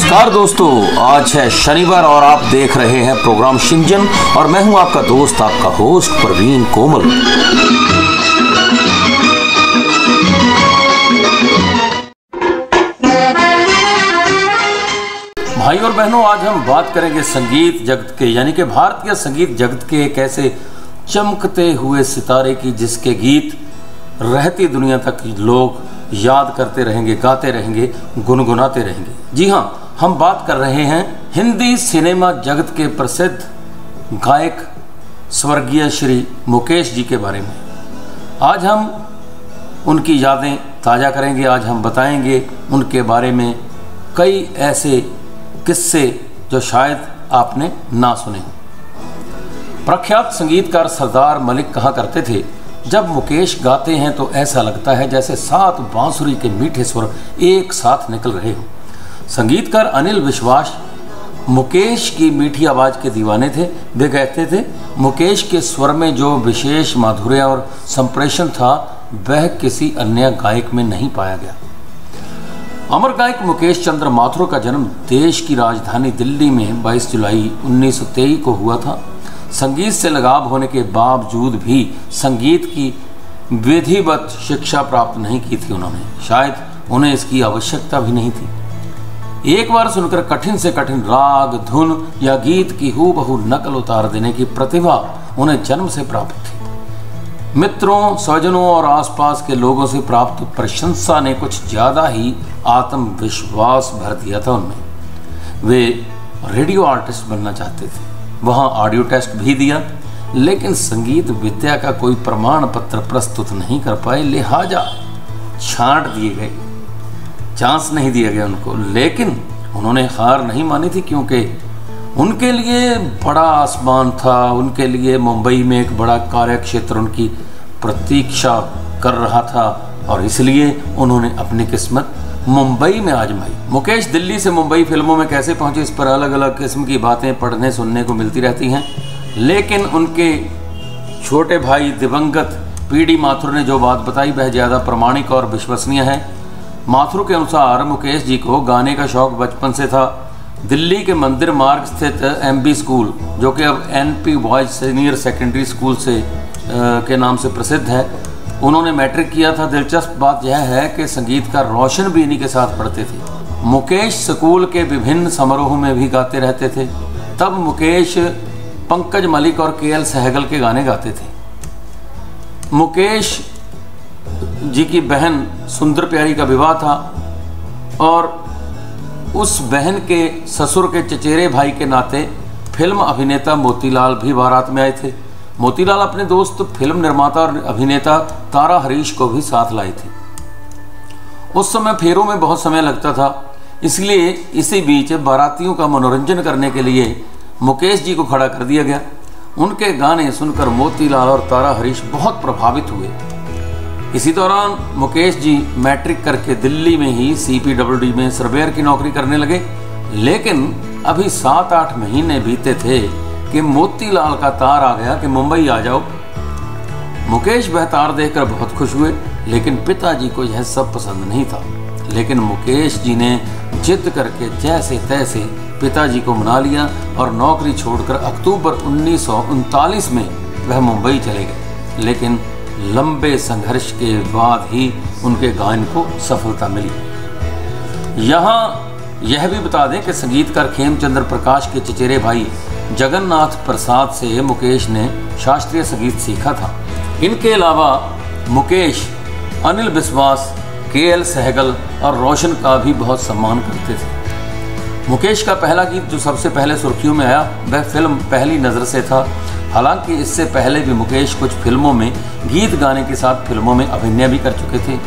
नमस्कार दोस्तों, आज है शनिवार और आप देख रहे हैं प्रोग्राम शिंजन और मैं हूं आपका दोस्त, आपका होस्ट प्रवीण कोमल। भाई और बहनों, आज हम बात करेंगे संगीत जगत के, यानी कि भारतीय संगीत जगत के एक ऐसे चमकते हुए सितारे की जिसके गीत रहती दुनिया तक लोग याद करते रहेंगे, गाते रहेंगे, गुनगुनाते रहेंगे। जी हाँ, हम बात कर रहे हैं हिंदी सिनेमा जगत के प्रसिद्ध गायक स्वर्गीय श्री मुकेश जी के बारे में। आज हम उनकी यादें ताज़ा करेंगे। आज हम बताएंगे उनके बारे में कई ऐसे किस्से जो शायद आपने ना सुने। प्रख्यात संगीतकार सरदार मलिक कहा करते थे, जब मुकेश गाते हैं तो ऐसा लगता है जैसे 7 बांसुरी के मीठे स्वर एक साथ निकल रहे हो। संगीतकार अनिल विश्वास मुकेश की मीठी आवाज़ के दीवाने थे। वे कहते थे, मुकेश के स्वर में जो विशेष माधुर्य और संप्रेषण था वह किसी अन्य गायक में नहीं पाया गया। अमर गायक मुकेश चंद्र माथुर का जन्म देश की राजधानी दिल्ली में 22 जुलाई 1923 को हुआ था। संगीत से लगाव होने के बावजूद भी संगीत की विधिवत शिक्षा प्राप्त नहीं की थी उन्होंने। शायद उन्हें इसकी आवश्यकता भी नहीं थी। एक बार सुनकर कठिन से कठिन राग, धुन या गीत की हूबहू नकल उतार देने की प्रतिभा उन्हें जन्म से प्राप्त थी। मित्रों, स्वजनों और आसपास के लोगों से प्राप्त प्रशंसा ने कुछ ज़्यादा ही आत्मविश्वास भर दिया था उनमें। वे रेडियो आर्टिस्ट बनना चाहते थे। वहाँ ऑडियो टेस्ट भी दिया, लेकिन संगीत विद्या का कोई प्रमाण पत्र प्रस्तुत नहीं कर पाए, लिहाजा छांट दिए गए, चांस नहीं दिया गया उनको। लेकिन उन्होंने हार नहीं मानी थी, क्योंकि उनके लिए बड़ा आसमान था। उनके लिए मुंबई में एक बड़ा कार्यक्षेत्र उनकी प्रतीक्षा कर रहा था और इसलिए उन्होंने अपनी किस्मत मुंबई में आजमाई। मुकेश दिल्ली से मुंबई फिल्मों में कैसे पहुंचे, इस पर अलग अलग किस्म की बातें पढ़ने सुनने को मिलती रहती हैं, लेकिन उनके छोटे भाई दिवंगत पीडी माथुर ने जो बात बताई वह ज़्यादा प्रामाणिक और विश्वसनीय है। माथुर के अनुसार मुकेश जी को गाने का शौक बचपन से था। दिल्ली के मंदिर मार्ग स्थित MB स्कूल, जो कि अब NP boys senior secondary school से के नाम से प्रसिद्ध है, उन्होंने मैट्रिक किया था। दिलचस्प बात यह है कि संगीतकार रोशन भी इन्हीं के साथ पढ़ते थे। मुकेश स्कूल के विभिन्न समारोह में भी गाते रहते थे। तब मुकेश पंकज मलिक और KL सहगल के गाने गाते थे। मुकेश जी की बहन सुंदर प्यारी का विवाह था और उस बहन के ससुर के चचेरे भाई के नाते फिल्म अभिनेता मोतीलाल भी बारात में आए थे। मोतीलाल अपने दोस्त फिल्म निर्माता और अभिनेता तारा हरीश को भी साथ लाई थी। उस समय फेरों में बहुत समय लगता था, इसलिए इसी बीच बारातियों का मनोरंजन करने के लिए मुकेश जी को खड़ा कर दिया गया। उनके गाने सुनकर मोतीलाल और तारा हरीश बहुत प्रभावित हुए। इसी दौरान मुकेश जी मैट्रिक करके दिल्ली में ही CPWD में सर्वेयर की नौकरी करने लगे। लेकिन अभी 7-8 महीने बीते थे कि मोतीलाल का तार आ गया कि मुंबई आ जाओ। मुकेश वह तार देखकर बहुत खुश हुए, लेकिन पिताजी को यह सब पसंद नहीं था। लेकिन मुकेश जी ने जिद करके जैसे तैसे पिताजी को मना लिया और नौकरी छोड़कर अक्टूबर 1939 में वह मुंबई चले गए। लेकिन लंबे संघर्ष के बाद ही उनके गायन को सफलता मिली। यहाँ यह भी बता दें कि संगीतकार खेमचंद्र प्रकाश के चचेरे भाई जगन्नाथ प्रसाद से मुकेश ने शास्त्रीय संगीत सीखा था। इनके अलावा मुकेश अनिल विश्वास, KL सहगल और रोशन का भी बहुत सम्मान करते थे। मुकेश का पहला गीत जो सबसे पहले सुर्खियों में आया वह फिल्म पहली नज़र से था। हालांकि इससे पहले भी मुकेश कुछ फिल्मों में गीत गाने के साथ फिल्मों में अभिनय भी कर चुके थे।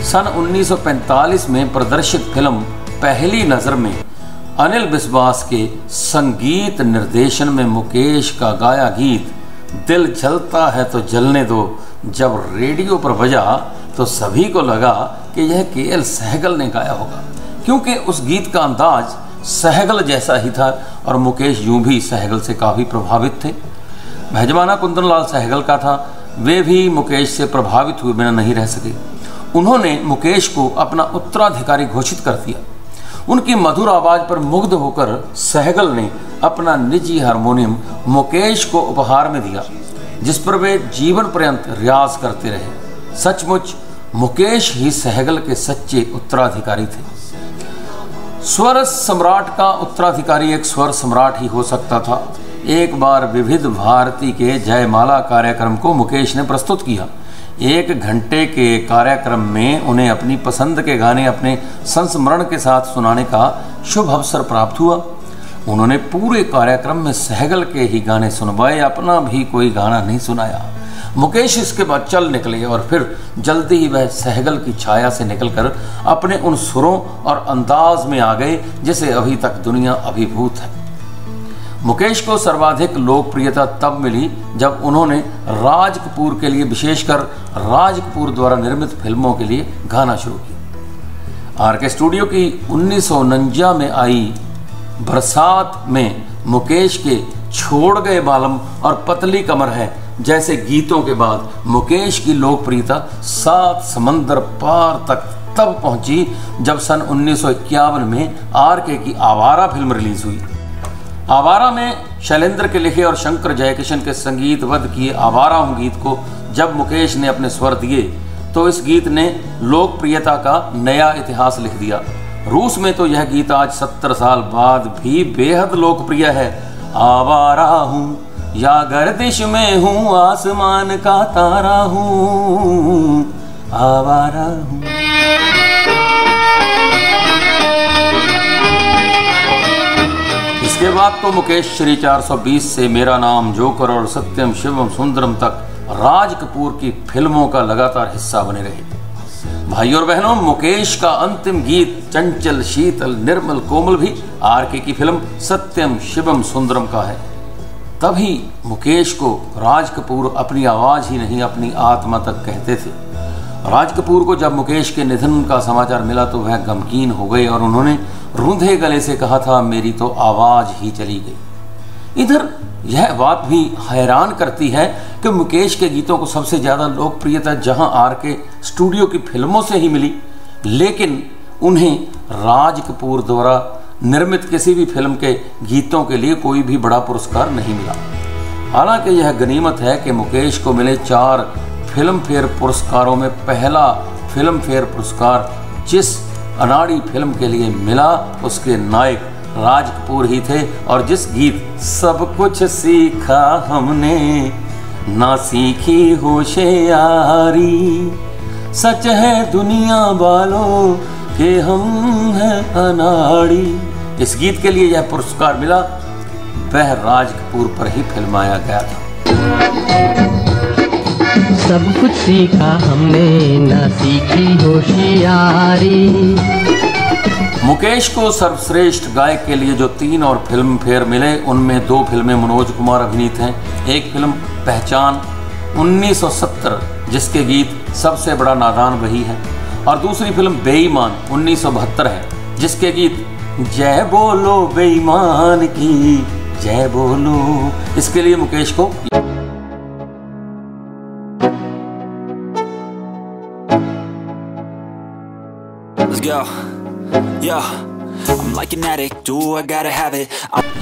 सन 1945 में प्रदर्शित फिल्म पहली नज़र में अनिल विश्वास के संगीत निर्देशन में मुकेश का गाया गीत दिल जलता है तो जलने दो जब रेडियो पर बजा तो सभी को लगा कि यह KL सहगल ने गाया होगा, क्योंकि उस गीत का अंदाज सहगल जैसा ही था और मुकेश यूं भी सहगल से काफ़ी प्रभावित थे। मेजबाना कुंदन लाल सहगल का था। वे भी मुकेश से प्रभावित हुए बिना नहीं रह सके। उन्होंने मुकेश को अपना उत्तराधिकारी घोषित कर दिया। उनकी मधुर आवाज पर मुग्ध होकर सहगल ने अपना निजी हारमोनियम मुकेश को उपहार में दिया, जिस पर वे जीवन पर्यंत रियाज करते रहे। सचमुच मुकेश ही सहगल के सच्चे उत्तराधिकारी थे। स्वर सम्राट का उत्तराधिकारी एक स्वर सम्राट ही हो सकता था। एक बार विविध भारती के जयमाला कार्यक्रम को मुकेश ने प्रस्तुत किया। 1 घंटे के कार्यक्रम में उन्हें अपनी पसंद के गाने अपने संस्मरण के साथ सुनाने का शुभ अवसर प्राप्त हुआ। उन्होंने पूरे कार्यक्रम में सहगल के ही गाने सुनवाए, अपना भी कोई गाना नहीं सुनाया। मुकेश इसके बाद चल निकले और फिर जल्दी ही वह सहगल की छाया से निकलकर अपने उन सुरों और अंदाज में आ गए जिसे अभी तक दुनिया अभिभूत है। मुकेश को सर्वाधिक लोकप्रियता तब मिली जब उन्होंने राज कपूर के लिए, विशेषकर राज कपूर द्वारा निर्मित फिल्मों के लिए गाना शुरू किया। आरके स्टूडियो की 1949 में आई बरसात में मुकेश के छोड़ गए बालम और पतली कमर है जैसे गीतों के बाद मुकेश की लोकप्रियता 7 समंदर पार तक तब पहुंची जब सन 1951 में आरके की आवारा फिल्म रिलीज हुई। आवारा में शैलेंद्र के लिखे और शंकर जयकिशन के संगीतबद्ध किए आवारा हूं गीत को जब मुकेश ने अपने स्वर दिए तो इस गीत ने लोकप्रियता का नया इतिहास लिख दिया। रूस में तो यह गीत आज 70 साल बाद भी बेहद लोकप्रिय है। आवारा हूं या गर्दिश में हूं, आसमान का तारा हूं, आवारा हूं। इसके बाद तो मुकेश श्री 420 से मेरा नाम, जोकर और सत्यम शिवम सुंदरम तक राज कपूर की फिल्मों का लगातार हिस्सा बने रहे। भाई और बहनों, मुकेश का अंतिम गीत चंचल शीतल निर्मल कोमल भी आरके की फिल्म सत्यम शिवम सुंदरम का है। तभी मुकेश को राज कपूर अपनी आवाज ही नहीं अपनी आत्मा तक कहते थे। राज कपूर को जब मुकेश के निधन का समाचार मिला तो वह गमगीन हो गए और उन्होंने रूंधे गले से कहा था, मेरी तो आवाज ही चली गई। इधर यह बात भी हैरान करती है कि मुकेश के गीतों को सबसे ज्यादा लोकप्रियता जहां आरके स्टूडियो की फिल्मों से ही मिली, लेकिन उन्हें राज कपूर द्वारा निर्मित किसी भी फिल्म के गीतों के लिए कोई भी बड़ा पुरस्कार नहीं मिला। हालांकि यह गनीमत है कि मुकेश को मिले 4 फिल्म फेयर पुरस्कारों में पहला फिल्म फेयर पुरस्कार जिस अनाड़ी फिल्म के लिए मिला उसके नायक राज कपूर ही थे। और जिस गीत सब कुछ सीखा हमने ना सीखी होशियारी, सच है दुनिया वालों के हम हैं अनाड़ी, इस गीत के लिए यह पुरस्कार मिला, वह राज कपूर पर ही फिल्माया गया था। सब कुछ सीखा हमने ना सीखी होशियारी। मुकेश को सर्वश्रेष्ठ गायक के लिए जो 3 और फिल्म फेयर मिले, उनमें 2 फिल्में मनोज कुमार अभिनीत हैं। एक फिल्म पहचान 1970 जिसके गीत सबसे बड़ा नादान वही है, और दूसरी फिल्म बेईमान 1972 है जिसके गीत जय बोलो बेईमान की जय बोलो, इसके लिए मुकेश को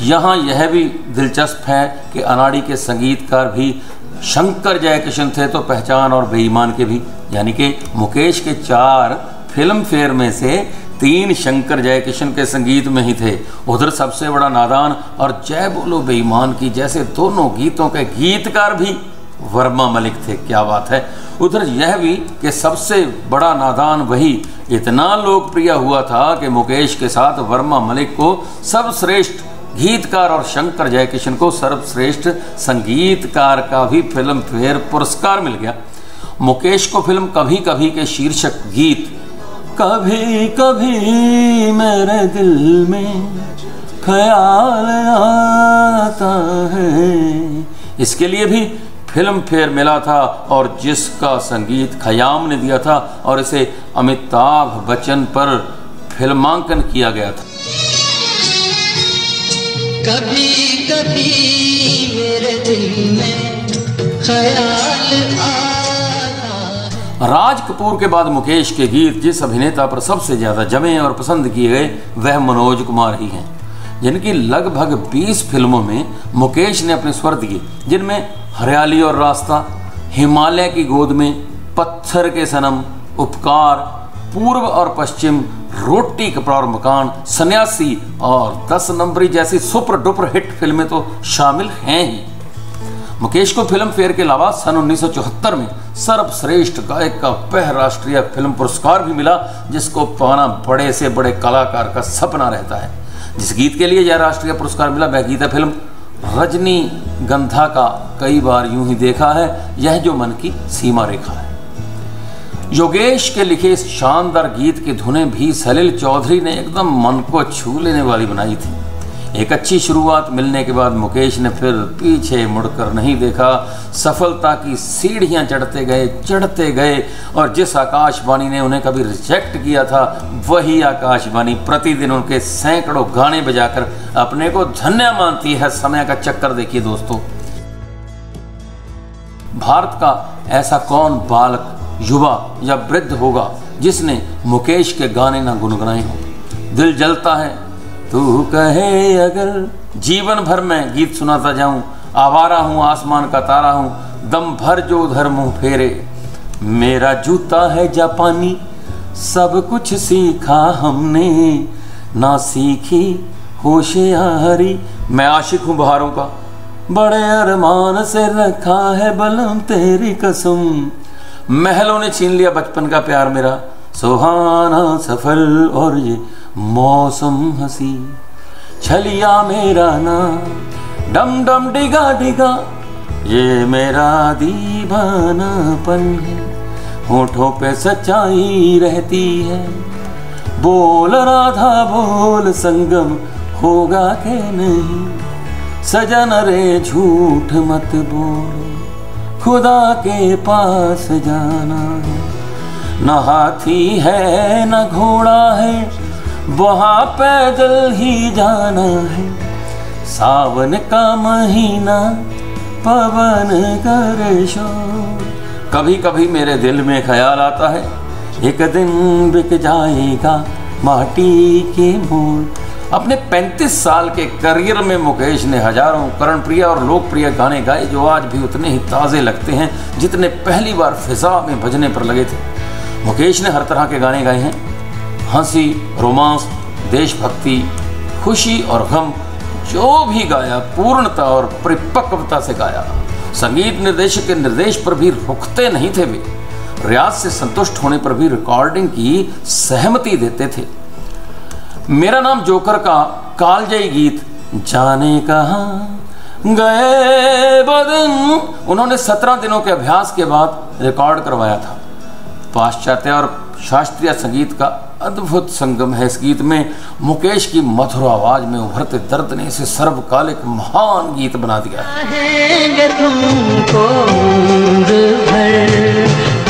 यहाँ यह भी दिलचस्प है कि अनाड़ी के संगीतकार भी शंकर जयकिशन थे तो पहचान और बेईमान के भी, यानी कि मुकेश के 4 फिल्म फेयर में से 3 शंकर जयकिशन के संगीत में ही थे। उधर सबसे बड़ा नादान और जय बोलो बेईमान की जैसे दोनों गीतों के गीतकार भी वर्मा मलिक थे। क्या बात है। उधर यह भी कि सबसे बड़ा नादान वही इतना लोकप्रिय हुआ था कि मुकेश के साथ वर्मा मलिक को सर्वश्रेष्ठ गीतकार और शंकर जयकिशन को सर्वश्रेष्ठ संगीतकार का भी फिल्म फेयर पुरस्कार मिल गया। मुकेश को फिल्म कभी कभी के शीर्षक गीत कभी कभी मेरे दिल में ख्याल आता है, इसके लिए भी फिल्म फेयर मिला था और जिसका संगीत खयाम ने दिया था और इसे अमिताभ बच्चन पर फिल्मांकन किया गया था। कभी कभी मेरे दिल में ख्याल आता। राज कपूर के बाद मुकेश के गीत जिस अभिनेता पर सबसे ज्यादा जमे और पसंद किए गए वह मनोज कुमार ही हैं, जिनकी लगभग 20 फिल्मों में मुकेश ने अपने स्वर दिए, जिनमें हरियाली और रास्ता, हिमालय की गोद में, पत्थर के सनम, उपकार, पूर्व और पश्चिम, रोटी कपड़ा और मकान, सन्यासी और 10 नंबरी जैसी सुपर डुपर हिट फिल्में तो शामिल हैं ही। मुकेश को फिल्म फेयर के अलावा सन 1974 में सर्वश्रेष्ठ गायक का वह राष्ट्रीय फिल्म पुरस्कार भी मिला जिसको पाना बड़े से बड़े कलाकार का सपना रहता है। जिस गीत के लिए यह राष्ट्रीय पुरस्कार मिला वह गीत है फिल्म रजनीगंधा का कई बार यूं ही देखा है, यह जो मन की सीमा रेखा है। योगेश के लिखे इस शानदार गीत की धुनें भी सलील चौधरी ने एकदम मन को छू लेने वाली बनाई थी। एक अच्छी शुरुआत मिलने के बाद मुकेश ने फिर पीछे मुड़कर नहीं देखा, सफलता की सीढ़ियां चढ़ते गए और जिस आकाशवाणी ने उन्हें कभी रिजेक्ट किया था वही आकाशवाणी प्रतिदिन उनके सैकड़ों गाने बजाकर अपने को धन्य मानती है। समय का चक्कर देखिए दोस्तों, भारत का ऐसा कौन बालक, युवा या वृद्ध होगा जिसने मुकेश के गाने ना गुनगुनाए हो। दिल जलता है तू कहे अगर, जीवन भर मैं गीत सुनाता जाऊं, आवारा हूं आसमान का तारा हूं, दम भर जो उधर मुंह फेरे, मेरा जूता है जापानी, सब कुछ सीखा हमने ना सीखी होशियारी, मैं आशिक हूं बहारों का, बड़े अरमान से रखा है बलम तेरी कसम, महलों ने छीन लिया बचपन का प्यार मेरा, सुहाना सफर और ये मौसम हंसी, छलिया मेरा ना डम डम डिगा डिगा, ये मेरा दीवानापन है, होठों पे सच्चाई रहती है, बोल राधा बोल संगम होगा के नहीं, सजन रे झूठ मत बोलो, खुदा के पास जाना है, न हाथी है न घोड़ा है, वहाँ पैदल ही जाना है, सावन का महीना पवन करे शोर, कभी कभी मेरे दिल में ख्याल आता है एक दिन बिक जाएगा माटी के मोल। अपने 35 साल के करियर में मुकेश ने हजारों कर्णप्रिय और लोकप्रिय गाने गाए जो आज भी उतने ही ताज़े लगते हैं जितने पहली बार फिजा में बजने पर लगे थे। मुकेश ने हर तरह के गाने गाए हैं, हंसी, रोमांस, देशभक्ति, खुशी और गम, जो भी गाया पूर्णता और परिपक्वता से गाया। संगीत निर्देशक के निर्देश पर भी रुकते नहीं थे वे, रियाज से संतुष्ट होने पर भी रिकॉर्डिंग की सहमति देते थे। मेरा नाम जोकर का कालजयी गीत जाने कहाँ गए बदन उन्होंने 17 दिनों के अभ्यास के बाद रिकॉर्ड करवाया था। पाश्चात्य और शास्त्रीय संगीत का अद्भुत संगम है इस गीत में। मुकेश की मधुर आवाज में उभरते दर्द ने इसे सर्वकालिक महान गीत बना दिया है।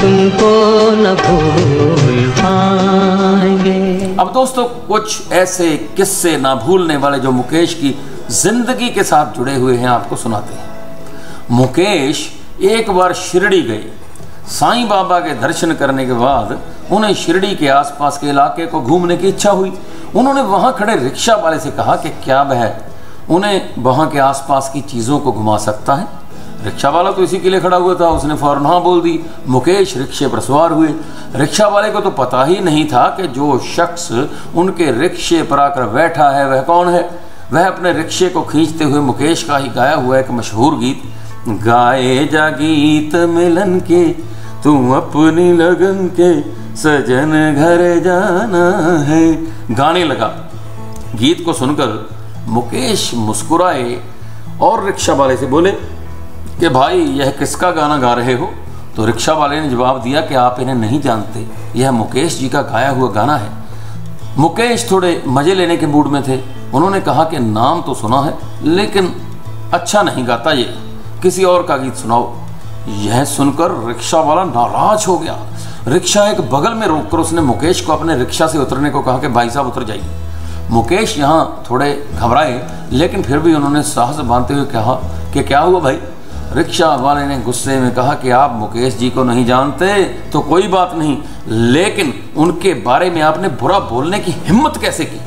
तुमको न भूल पाएंगे। अब दोस्तों कुछ ऐसे किस्से ना भूलने वाले जो मुकेश की जिंदगी के साथ जुड़े हुए हैं आपको सुनाते हैं। मुकेश एक बार शिरडी गए। साईं बाबा के दर्शन करने के बाद उन्हें शिरडी के आसपास के इलाके को घूमने की इच्छा हुई। उन्होंने वहां खड़े रिक्शा वाले से कहा कि क्या वह उन्हें वहां के आसपास की चीजों को घुमा सकता है। रिक्शा वाला तो इसी के लिए खड़ा हुआ था, उसने फौरन हाँ बोल दी। मुकेश रिक्शे पर सवार हुए। रिक्शा वाले को तो पता ही नहीं था कि जो शख्स उनके रिक्शे पर आकर बैठा है वह कौन है। वह अपने रिक्शे को खींचते हुए मुकेश का ही गाया हुआ एक मशहूर गीत गाए जा गीत मिलन के तू अपनी लगन के सजन घर जाना है गाने लगा। गीत को सुनकर मुकेश मुस्कुराए और रिक्शा वाले से बोले कि भाई यह किसका गाना गा रहे हो। तो रिक्शा वाले ने जवाब दिया कि आप इन्हें नहीं जानते, यह मुकेश जी का गाया हुआ गाना है। मुकेश थोड़े मजे लेने के मूड में थे। उन्होंने कहा कि नाम तो सुना है लेकिन अच्छा नहीं गाता, ये किसी और का गीत सुनाओ। यह सुनकर रिक्शा वाला नाराज हो गया। रिक्शा एक बगल में रोककर उसने मुकेश को अपने रिक्शा से उतरने को कहा कि भाई साहब उतर जाइए। मुकेश यहाँ थोड़े घबराए लेकिन फिर भी उन्होंने साहस बांधते हुए कहा कि क्या हुआ भाई। रिक्शा वाले ने गुस्से में कहा कि आप मुकेश जी को नहीं जानते तो कोई बात नहीं, लेकिन उनके बारे में आपने बुरा बोलने की हिम्मत कैसे की।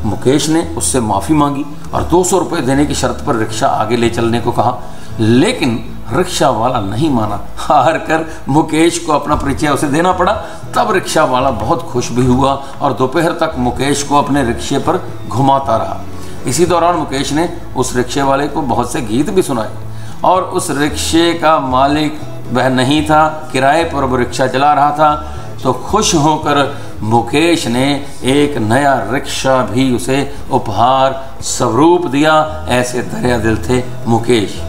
मुकेश ने उससे माफ़ी मांगी और 200 रुपये देने की शर्त पर रिक्शा आगे ले चलने को कहा, लेकिन रिक्शा वाला नहीं माना। हार कर मुकेश को अपना परिचय उसे देना पड़ा। तब रिक्शा वाला बहुत खुश भी हुआ और दोपहर तक मुकेश को अपने रिक्शे पर घुमाता रहा। इसी दौरान मुकेश ने उस रिक्शे वाले को बहुत से गीत भी सुनाए और उस रिक्शे का मालिक वह नहीं था, किराए पर वो रिक्शा चला रहा था। तो खुश होकर मुकेश ने एक नया रिक्शा भी उसे उपहार स्वरूप दिया। ऐसे दरिया दिल थे मुकेश।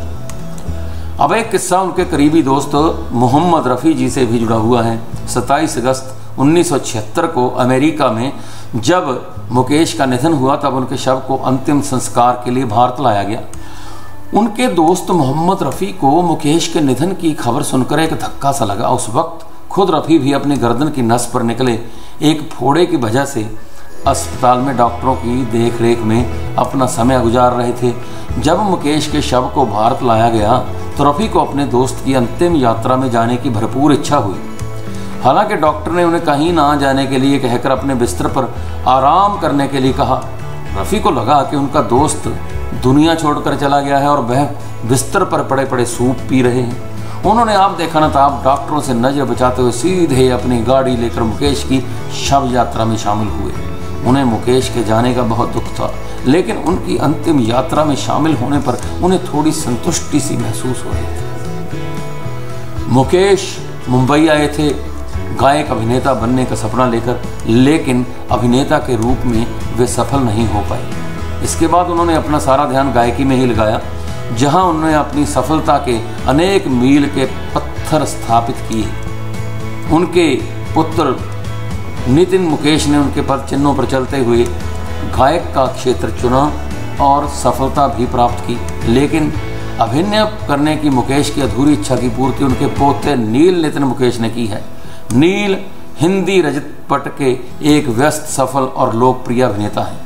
अब एक किस्सा उनके करीबी दोस्त मोहम्मद रफ़ी जी से भी जुड़ा हुआ है। 27 अगस्त 1976 को अमेरिका में जब मुकेश का निधन हुआ तब उनके शव को अंतिम संस्कार के लिए भारत लाया गया। उनके दोस्त मोहम्मद रफ़ी को मुकेश के निधन की खबर सुनकर एक धक्का सा लगा। उस वक्त खुद रफ़ी भी अपनी गर्दन की नस पर निकले एक फोड़े की वजह से अस्पताल में डॉक्टरों की देखरेख में अपना समय गुजार रहे थे। जब मुकेश के शव को भारत लाया गया तो रफ़ी को अपने दोस्त की अंतिम यात्रा में जाने की भरपूर इच्छा हुई। हालांकि डॉक्टर ने उन्हें कहीं ना जाने के लिए कहकर अपने बिस्तर पर आराम करने के लिए कहा। रफ़ी को लगा कि उनका दोस्त दुनिया छोड़कर चला गया है और वह बिस्तर पर पड़े पड़े सूप पी रहे हैं। उन्होंने आप देखा ना ताब डॉक्टरों से नजर बचाते हुए सीधे अपनी गाड़ी लेकर मुकेश की शव यात्रा में शामिल हुए। उन्हें मुकेश के जाने का बहुत दुख था, लेकिन उनकी अंतिम यात्रा में शामिल होने पर उन्हें थोड़ी संतुष्टि सी महसूस हो रही थी। मुकेश मुंबई आए थे गायक अभिनेता बनने का सपना लेकर, लेकिन अभिनेता के रूप में वे सफल नहीं हो पाए। इसके बाद उन्होंने अपना सारा ध्यान गायकी में ही लगाया, जहां उन्होंने अपनी सफलता के अनेक मील के पत्थर स्थापित किए। उनके पुत्र नितिन मुकेश ने उनके पद चिन्हों पर चलते हुए गायक का क्षेत्र चुना और सफलता भी प्राप्त की। लेकिन अभिनय करने की मुकेश की अधूरी इच्छा की पूर्ति उनके पोते नील नितिन मुकेश ने की है। नील हिंदी रजत पट के एक व्यस्त, सफल और लोकप्रिय अभिनेता हैं।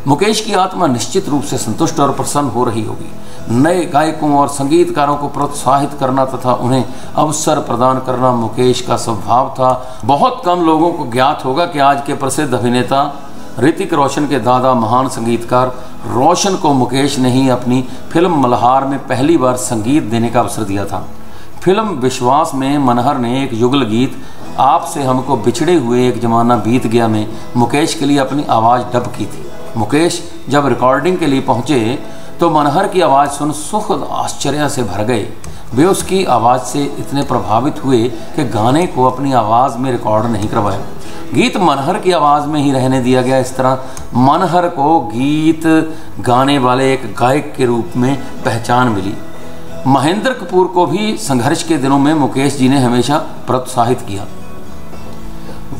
मुकेश की आत्मा निश्चित रूप से संतुष्ट और प्रसन्न हो रही होगी। नए गायकों और संगीतकारों को प्रोत्साहित करना तथा उन्हें अवसर प्रदान करना मुकेश का स्वभाव था। बहुत कम लोगों को ज्ञात होगा कि आज के प्रसिद्ध अभिनेता ऋतिक रोशन के दादा महान संगीतकार रोशन को मुकेश ने ही अपनी फिल्म मल्हार में पहली बार संगीत देने का अवसर दिया था। फिल्म विश्वास में मनहर ने एक युगल गीत आपसे हमको बिछड़े हुए एक जमाना बीत गया में मुकेश के लिए अपनी आवाज़ डब की थी। मुकेश जब रिकॉर्डिंग के लिए पहुंचे तो मनहर की आवाज़ सुन सुखद आश्चर्य से भर गए। वे उसकी आवाज़ से इतने प्रभावित हुए कि गाने को अपनी आवाज़ में रिकॉर्ड नहीं करवाया, गीत मनहर की आवाज़ में ही रहने दिया गया। इस तरह मनहर को गीत गाने वाले एक गायक के रूप में पहचान मिली। महेंद्र कपूर को भी संघर्ष के दिनों में मुकेश जी ने हमेशा प्रोत्साहित किया।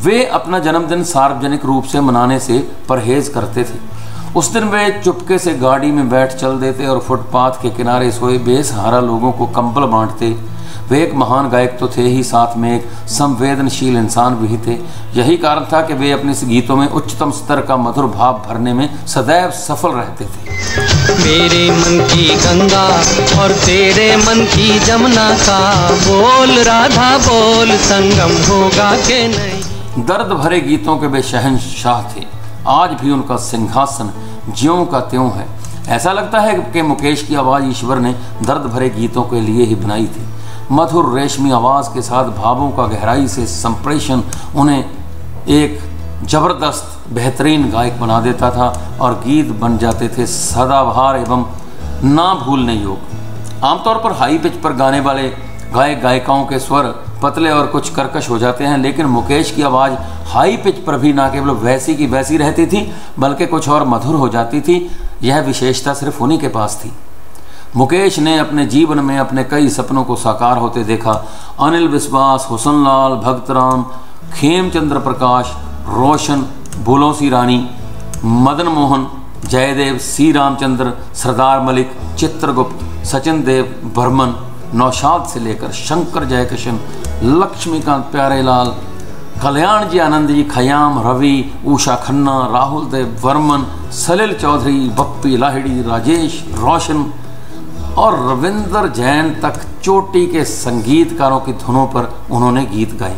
वे अपना जन्मदिन सार्वजनिक रूप से मनाने से परहेज करते थे। उस दिन वे चुपके से गाड़ी में बैठ चल देते और फुटपाथ के किनारे सोए बेसहारा लोगों को कंबल बांटते। वे एक महान गायक तो थे ही, साथ में एक संवेदनशील इंसान भी थे। यही कारण था कि वे अपने गीतों में उच्चतम स्तर का मधुर भाव भरने में सदैव सफल रहते थे। मेरे मन की गंगा और तेरे मन की जमुना का बोल राधा बोल, संगम होगा के नहीं। दर्द भरे गीतों के वे शहंशाह थे। आज भी उनका सिंहासन ज्यों का त्यों है। ऐसा लगता है कि मुकेश की आवाज़ ईश्वर ने दर्द भरे गीतों के लिए ही बनाई थी। मधुर रेशमी आवाज़ के साथ भावों का गहराई से संप्रेषण उन्हें एक जबरदस्त बेहतरीन गायक बना देता था और गीत बन जाते थे सदाबहार एवं ना भूलने योग्य। आमतौर पर हाई पिच पर गाने वाले गायक गायिकाओं के स्वर पतले और कुछ कर्कश हो जाते हैं, लेकिन मुकेश की आवाज़ हाई पिच पर भी ना केवल वैसी की वैसी रहती थी बल्कि कुछ और मधुर हो जाती थी। यह विशेषता सिर्फ उन्हीं के पास थी। मुकेश ने अपने जीवन में अपने कई सपनों को साकार होते देखा। अनिल विश्वास, हुसनलाल, भक्तराम, खेमचंद्र प्रकाश, रोशन, बुलोसी रानी, मदन मोहन, जयदेव, सी रामचंद्र, सरदार मलिक, चित्रगुप्त, सचिन देव बर्मन, नौशाद से लेकर शंकर जयकिशन, लक्ष्मीकांत प्यारेलाल, कल्याण जी आनंद जी, खयाम, रवि, उषा खन्ना, राहुल देव वर्मन, सलिल चौधरी, बप्पी लाहिड़ी, राजेश रोशन, और रविंद्र जैन तक चोटी के संगीतकारों की धुनों पर उन्होंने गीत गाए।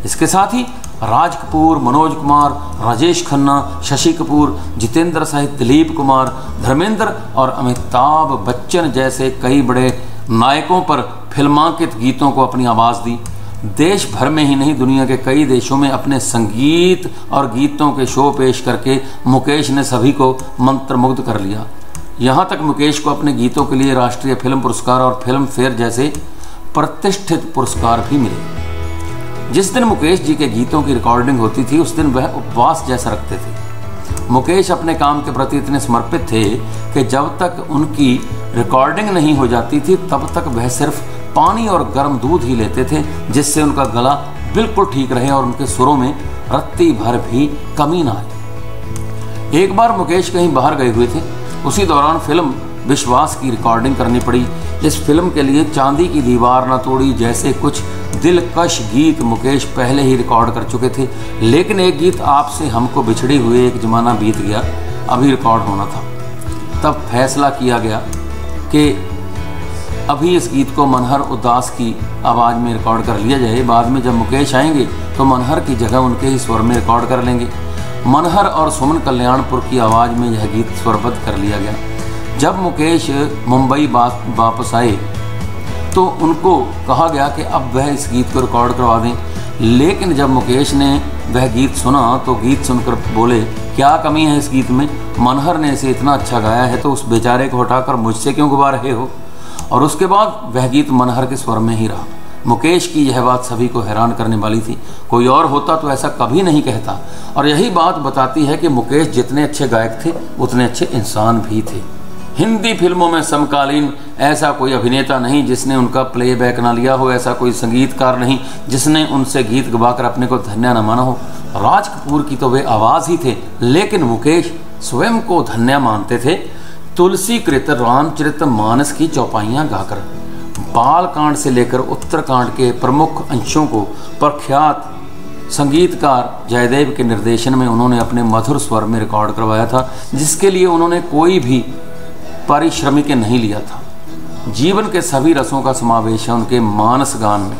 इसके साथ ही राज कपूर, मनोज कुमार, राजेश खन्ना, शशि कपूर, जितेंद्र सहित दिलीप कुमार, धर्मेंद्र और अमिताभ बच्चन जैसे कई बड़े नायकों पर फिल्मांकित गीतों को अपनी आवाज़ दी। देश भर में ही नहीं, दुनिया के कई देशों में अपने संगीत और गीतों के शो पेश करके मुकेश ने सभी को मंत्रमुग्ध कर लिया। यहाँ तक मुकेश को अपने गीतों के लिए राष्ट्रीय फिल्म पुरस्कार और फिल्म फेयर जैसे प्रतिष्ठित पुरस्कार भी मिले। जिस दिन मुकेश जी के गीतों की रिकॉर्डिंग होती थी उस दिन वह उपवास जैसा रखते थे। मुकेश अपने काम के प्रति इतने समर्पित थे कि जब तक उनकी रिकॉर्डिंग नहीं हो जाती थी तब तक वह सिर्फ पानी और गर्म दूध ही लेते थे, जिससे उनका गला बिल्कुल ठीक रहे और उनके सुरों में रत्ती भर भी कमी ना आए। एक बार मुकेश कहीं बाहर गए हुए थे, उसी दौरान फिल्म विश्वास की रिकॉर्डिंग करनी पड़ी। इस फिल्म के लिए चांदी की दीवार न तोड़ी जैसे कुछ दिलकश गीत मुकेश पहले ही रिकॉर्ड कर चुके थे, लेकिन एक गीत आपसे हमको बिछड़े हुए एक जमाना बीत गया अभी रिकॉर्ड होना था। तब फैसला किया गया कि अभी इस गीत को मनहर उदास की आवाज़ में रिकॉर्ड कर लिया जाए, बाद में जब मुकेश आएंगे तो मनहर की जगह उनके ही स्वर में रिकॉर्ड कर लेंगे। मनहर और सुमन कल्याणपुर की आवाज़ में यह गीत स्वरबद्ध कर लिया गया। जब मुकेश मुंबई वापस आए तो उनको कहा गया कि अब वह इस गीत को रिकॉर्ड करवा दें, लेकिन जब मुकेश ने वह गीत सुना तो गीत सुनकर बोले, क्या कमी है इस गीत में? मनहर ने इसे इतना अच्छा गाया है तो उस बेचारे को हटाकर मुझसे क्यों गवा रहे हो? और उसके बाद वह गीत मनहर के स्वर में ही रहा। मुकेश की यह बात सभी को हैरान करने वाली थी। कोई और होता तो ऐसा कभी नहीं कहता, और यही बात बताती है कि मुकेश जितने अच्छे गायक थे उतने अच्छे इंसान भी थे। हिंदी फिल्मों में समकालीन ऐसा कोई अभिनेता नहीं जिसने उनका प्लेबैक ना लिया हो, ऐसा कोई संगीतकार नहीं जिसने उनसे गीत गवाकर अपने को धन्य न माना हो। राज कपूर की तो वे आवाज़ ही थे, लेकिन मुकेश स्वयं को धन्य मानते थे। तुलसी कृत रामचरित मानस की चौपाइयाँ गाकर, बालकांड से लेकर उत्तरकांड के प्रमुख अंशों को प्रख्यात संगीतकार जयदेव के निर्देशन में उन्होंने अपने मधुर स्वर में रिकॉर्ड करवाया था, जिसके लिए उन्होंने कोई भी पारिश्रमिक नहीं लिया था। जीवन के सभी रसों का समावेश है उनके मानस गान में।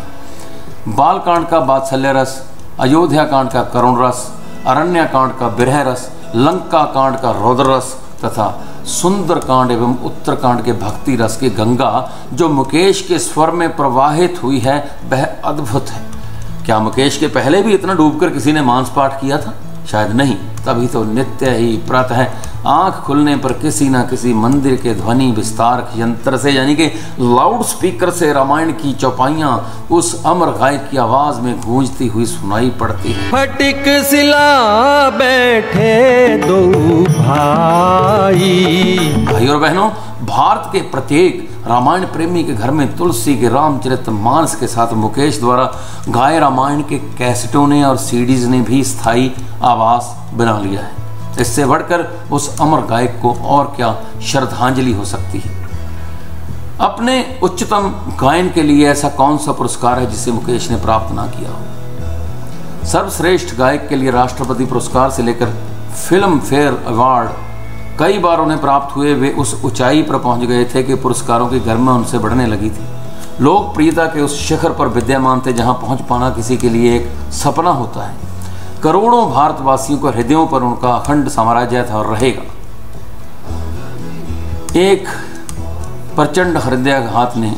बालकांड का वात्सल्य रस, अयोध्या कांड का करुण रस, अरण्य कांड का विरह रस, लंका कांड का रौद्र रस तथा सुंदर कांड एवं उत्तरकांड के भक्ति रस की गंगा जो मुकेश के स्वर में प्रवाहित हुई है वह अद्भुत है। क्या मुकेश के पहले भी इतना डूबकर किसी ने मांस पाठ किया था? शायद नहीं। तभी तो नित्य ही प्रातः आंख खुलने पर किसी न किसी मंदिर के ध्वनि विस्तार यंत्र से, यानी कि लाउड स्पीकर से रामायण की चौपाइयाँ उस अमर गायक की आवाज में गूंजती हुई सुनाई पड़ती है। फटिक सिला बैठे दो भाई और बहनों, भारत के प्रत्येक रामायण प्रेमी के घर में तुलसी के रामचरितमानस के साथ मुकेश द्वारा गाए रामायण के कैसेटों ने और सीडीज ने भी स्थायी आवास बना लिया है। इससे बढ़कर उस अमर गायक को और क्या श्रद्धांजलि हो सकती है। अपने उच्चतम गायन के लिए ऐसा कौन सा पुरस्कार है जिसे मुकेश ने प्राप्त ना किया हो? सर्वश्रेष्ठ गायक के लिए राष्ट्रपति पुरस्कार से लेकर फिल्म फेयर अवार्ड कई बार उन्हें प्राप्त हुए। वे उस ऊंचाई पर पहुंच गए थे कि पुरस्कारों की गरिमा उनसे बढ़ने लगी थी। लोकप्रियता के उस शिखर पर विद्यमान थे जहां पहुंच पाना किसी के लिए एक सपना होता है। करोड़ों भारतवासियों के हृदयों पर उनका अखंड साम्राज्य था और रहेगा। एक प्रचंड हृदयाघात ने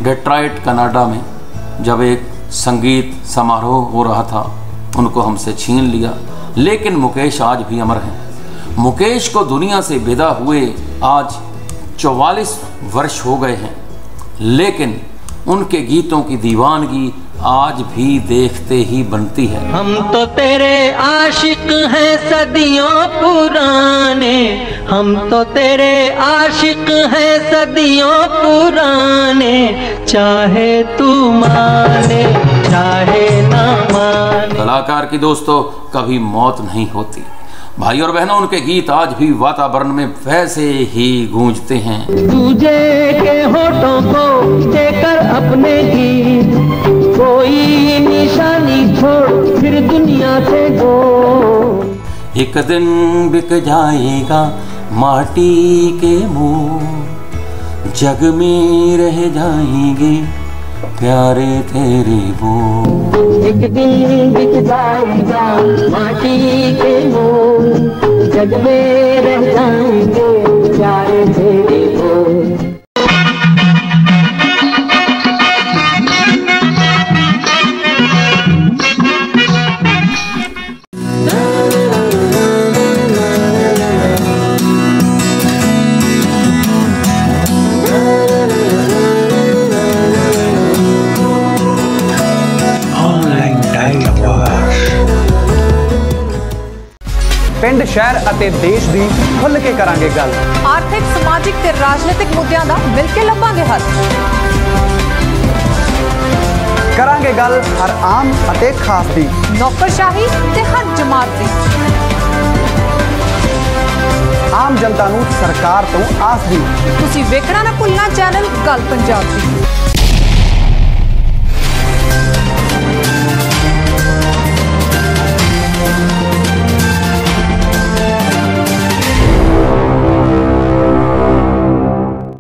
डेट्रॉइट कनाडा में जब एक संगीत समारोह हो रहा था उनको हमसे छीन लिया, लेकिन मुकेश आज भी अमर हैं। मुकेश को दुनिया से विदा हुए आज 44 वर्ष हो गए हैं, लेकिन उनके गीतों की दीवानगी आज भी देखते ही बनती है। हम तो तेरे आशिक हैं सदियों पुराने, हम तो तेरे आशिक हैं सदियों पुराने, चाहे तू माने चाहे ना माने। कलाकार की दोस्तों कभी मौत नहीं होती। भाई और बहनों, उनके गीत आज भी वातावरण में वैसे ही गूंजते हैं। तुझे के होठों को देकर अपने गीत, कोई निशानी छोड़ फिर दुनिया से गो। एक दिन बिक जाएगा माटी के मुंह, जग में रह जाएंगे प्यारे तेरे बोल। एक दिन बिक जाएगा माटी के मोल, जग में रह जाएंगे प्यारे तेरे बोल। ਪਿੰਡ ਸ਼ਹਿਰ ਅਤੇ ਦੇਸ਼ ਦੀ ਖੁੱਲ੍ਹ ਕੇ ਕਰਾਂਗੇ ਗੱਲ। ਆਰਥਿਕ ਸਮਾਜਿਕ ਤੇ ਰਾਜਨੀਤਿਕ ਮੁੱਦਿਆਂ ਦਾ ਮਿਲ ਕੇ ਲੱਭਾਂਗੇ ਹੱਲ। ਕਰਾਂਗੇ ਗੱਲ ਹਰ ਆਮ ਅਤੇ ਖਾਸ ਦੀ, ਨੌਕਰਸ਼ਾਹੀ ਤੇ ਹਰ ਜਮਾਤ ਦੀ। ਆਮ ਜਨਤਾ ਨੂੰ ਸਰਕਾਰ ਤੋਂ ਆਸ ਦੀ। ਤੁਸੀਂ ਵੇਖਣਾ ਨਾ ਭੁੱਲਣਾ ਚੈਨਲ ਗੱਲ ਪੰਜਾਬ ਦੀ।